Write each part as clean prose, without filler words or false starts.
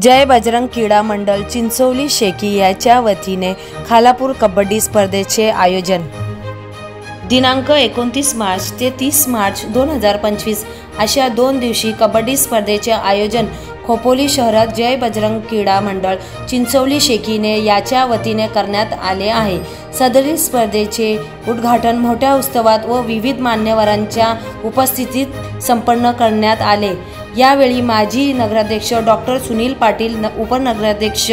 जय बजरंग क्रीडा मंडळ चिंचोली शेकी याच्या वतीने खालापूर कबड्डी स्पर्धेचे आयोजन दिनांक 29 मार्च ते 30 मार्च 2025 अशा 2 दिवशी कबड्डी स्पर्धेचे आयोजन खोपोली शहरात जय बजरंग क्रीडा मंडळ चिंचोली शेकीने याच्या वतीने करण्यात आले आहे। सदरील स्पर्धेचे उद्घाटन मोठ्या उत्सवात व विविध मान्यवरांच्या उपस्थितीत संपन्न करण्यात आले। यावेळी माजी नगराध्यक्ष डॉक्टर सुनील पाटील, उपनगराध्यक्ष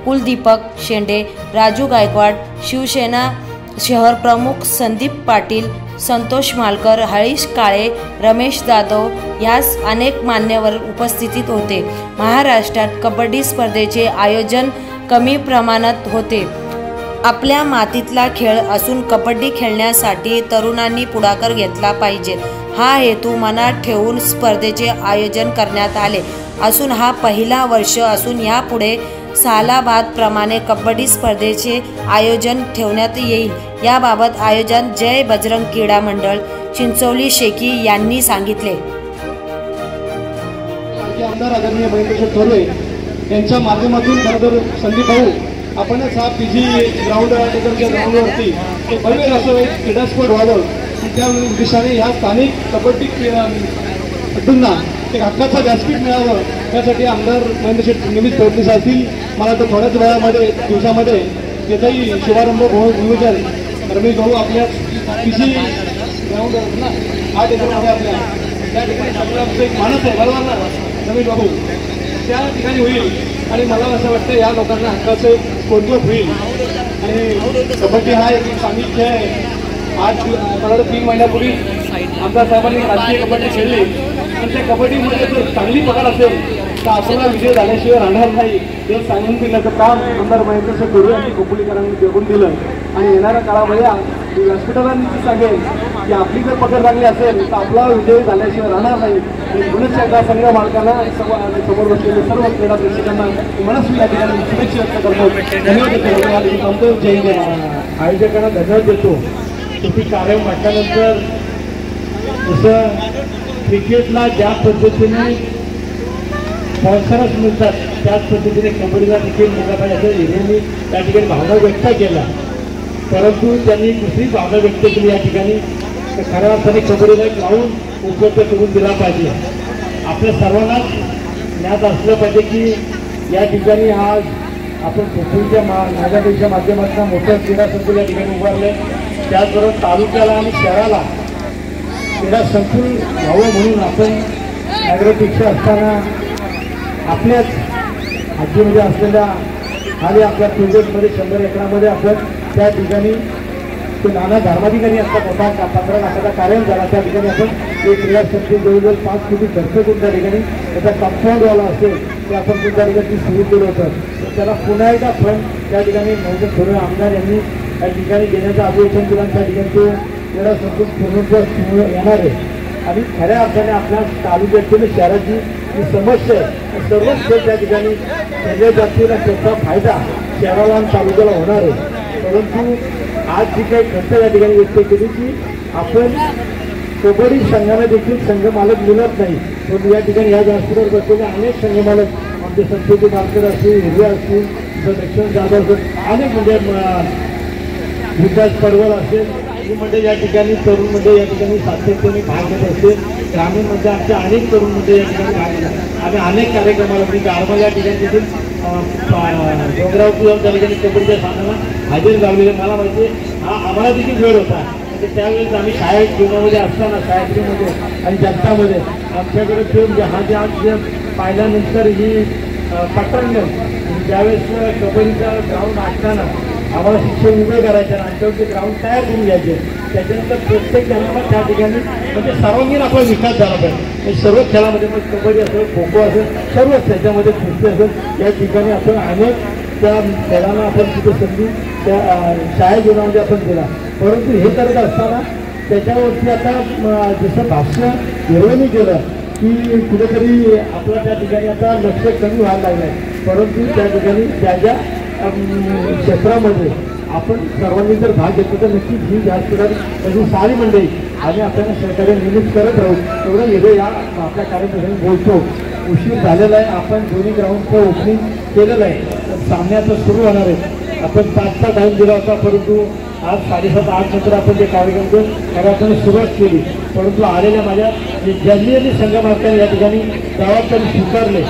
कुलदीपक शेंडे, राजू गायकवाड, शिवसेना शहर प्रमुख संदीप पाटील, संतोष मालकर, हरीश काळे, रमेश जाधव यास अनेक मान्यवर उपस्थित होते। महाराष्ट्रात कबड्डी स्पर्धेचे आयोजन कमी प्रमाणात होते। आपल्या मातीतला खेळ असून कबड्डी खेळण्यासाठी तरुणांनी पुढाकार घेतला पाहिजे हा हेतू मनात ठेवून स्पर्धेचे आयोजन करण्यात आले असून हा पहिला वर्ष असून यापुढे सालाबाद प्रमाणे कबड्डी स्पर्धेचे आयोजन ठेवण्यात येईल। याबाबत आयोजन जय बजरंग क्रीडा मंडळ चिंचोली शेकी यांनी सांगितले। आमदार आदरणीय महेंद्र थोरवे यांच्या माध्यमातून खरंतर संदीप भाऊ आपणच हा पीजी ग्राउंड टिकरच्या ग्राउंडवरती एक भव्य असं एक क्रीडा स्पर्ध व्हावं त्या उद्देशाने ह्या स्थानिक कबड्डी खेळाडूंना एक हक्काचा व्यासपीठ मिळावं यासाठी आमदार महेंद्र शेठ नेहमीच प्रयत्न असतील। मला तर थोड्याच वेळामध्ये दिवसामध्ये त्याचाही शुभारंभ नियोजन रमेश भाऊ आपल्या पीजी ग्राउंडवर ना 8 एकरमध्ये आपल्या त्या ठिकाणी सगळं एक माणूस आहे बरोबर ना रमेश भाऊ त्या ठिकाणी होईल आणि मला असं वाटतं या लोकांना हक्काचं एक कोणतं होईल। आणि कबड्डी हा एक स्थानिक खेळ आहे। आज मला 3 महिन्यापूर्वी आमदार साहेबांनी राष्ट्रीय कबड्डी खेळली आणि त्या कबड्डीमध्ये जर चांगली पकड असेल तर आपल्याला विजय झाल्याशिवाय राहणार नाही हे सांगून दिल्याचं काम आमदार महेंद्र थोरवे यांनी खोपोलीकरांनी देऊन दिलं। आणि येणाऱ्या काळामध्ये व्यासपीठांनी सांगेल की आपली जर पकड चांगली असेल तर आपला विजय झाल्याशिवाय राहणार नाही। म्हणूनच एकदा संघ मालकांना समोर बसलेले सर्व क्रीडा प्रेक्षकांना मनस्वी या ठिकाणी शुभेच्छा व्यक्त करतो। धन्यवाद जय जय आयोजकांना धन्यवाद देतो। तुम्ही कार्य म्हटल्यानंतर जसं क्रिकेटला ज्या पद्धतीने स्पॉन्सरच मिळतात त्याच पद्धतीने कबड्डीला देखील मिळाला पाहिजे असं हिरेंनी त्या ठिकाणी भावना व्यक्त केल्या। परंतु त्यांनी दुसरी भावना व्यक्त केली या ठिकाणी खऱ्या अर्थाने कबड्डीला ग्राउंड उपलब्ध करून दिला पाहिजे। आपल्या सर्वांनाच ज्ञात असलं पाहिजे की या ठिकाणी आज आपण खोपोलीच्या नगराध्यक्षाच्या माध्यमातून मोठं क्रीडा संकुल या ठिकाणी उभारले। त्याचबरोबर तालुक्याला आणि शहराला क्रीडा संकुल व्हावं म्हणून आपण नगराध्यक्ष असताना आपल्याच राज्यामध्ये असलेल्या आणि आपल्या प्रोजेक्टमध्ये 100 एकरामध्ये आपण त्या ठिकाणी ते नाना धर्माधिकारी असतात होता 15 लाखाचा कार्य झाला। त्या ठिकाणी आपण एक क्रीडा संकुल जवळजवळ 5 कोटी खर्च करून त्या ठिकाणी त्याचा कंपाऊंडवाला असेल ते आपण त्या ठिकाणी सुरू केलं होतं। तर त्याला पुन्हा एकदा फंड त्या ठिकाणी महेंद्र थोरवे आमदार यांनी त्या ठिकाणी देण्याचं अधिवेशन केलं। त्या ठिकाणी तो क्रीडा संकुल पूर्ण येणार आहे आणि खऱ्या अर्थाने आपल्या तालुक्यातील शहराची जी समस्या आहे सर्वच खेळ त्या ठिकाणी सगळ्या जातीला त्याचा फायदा शहराला आणि तालुक्याला होणार आहे। परंतु आज जी काही खर्च या ठिकाणी व्यक्त केली की आपण कबड्डी संघाला देखील संघ मालक मिळत नाही पण या ठिकाणी या व्यासपीठावर बसलेले अनेक संघ मालक आमचे संस्कृती मालकर असतील, हिरवे असतील, दक्षिण जाधव असतील, अनेक म्हणजे विकास पडवळ असेल ही मंडळी या ठिकाणी तरुण मंडळी या ठिकाणी सातत्याने भाग घेत असते। ग्रामीणमध्ये आमच्या अनेक तरुण मंडळी या ठिकाणी भाग घेतात आणि अनेक कार्यक्रमाला म्हणजे गारबा या ठिकाणी देखील डोंगरावर त्या ठिकाणी कबड्डीच्या सामन्याला हजेरी लावलेले मला माहिती हा आम्हाला देखील वेळ होता। म्हणजे त्यावेळेस आम्ही शाळेत जीवनामध्ये असताना शाळेमध्ये आणि जनतामध्ये आमच्याकडे ते हा जे आज पाहिल्यानंतर ही पटरंगण ज्यावेळेस कबड्डीचा ग्राउंड असताना आम्हाला शिक्षक उभे करायचे आणि आमच्यावरती ग्राउंड तयार करून घ्यायचे। त्याच्यानंतर प्रत्येक जणांना त्या ठिकाणी म्हणजे सर्वांगीण आपला विकास झाला पाहिजे। सर्व खेळामध्ये मग कबड्डी असेल, खो खो असेल, सर्वच त्याच्यामध्ये कुस्ती असेल या ठिकाणी आपण अनेक त्या खेळांना आपण तिथे संधी त्या शाळा जीवनामध्ये आपण दिला। परंतु हे करत असताना त्याच्यावरती आता जसं भाष्य हिरोनी केलं की कुठेतरी आपलं त्या ठिकाणी आता लक्ष कमी व्हायला लागलं आहे। परंतु त्या ठिकाणी ज्या क्षेत्रामध्ये आपण सर्वांनी जर भाग घेतला तर नक्कीच ही व्यासपीठात म्हणजे सारी मंडळी आम्ही आपल्याला सहकार्य नेहमीच करत राहू। एवढं वेगळं या आपल्या कार्यक्रमाने बोलतो। उशीर झालेला आहे. आपण दोन्ही ग्राउंडचं ओपनिंग केलेलं आहे. सामन्याचं सुरू होणार आहे. आपण 5चा टाईम दिला होता, परंतु आज 7:30-8 नंतर आपण ते कार्यक्रम खऱ्या अर्थाने सुरुवात केली. परंतु आलेल्या माझ्या ज्यांनी संघ मालकांनी या ठिकाणी जबाबदारी स्वीकारले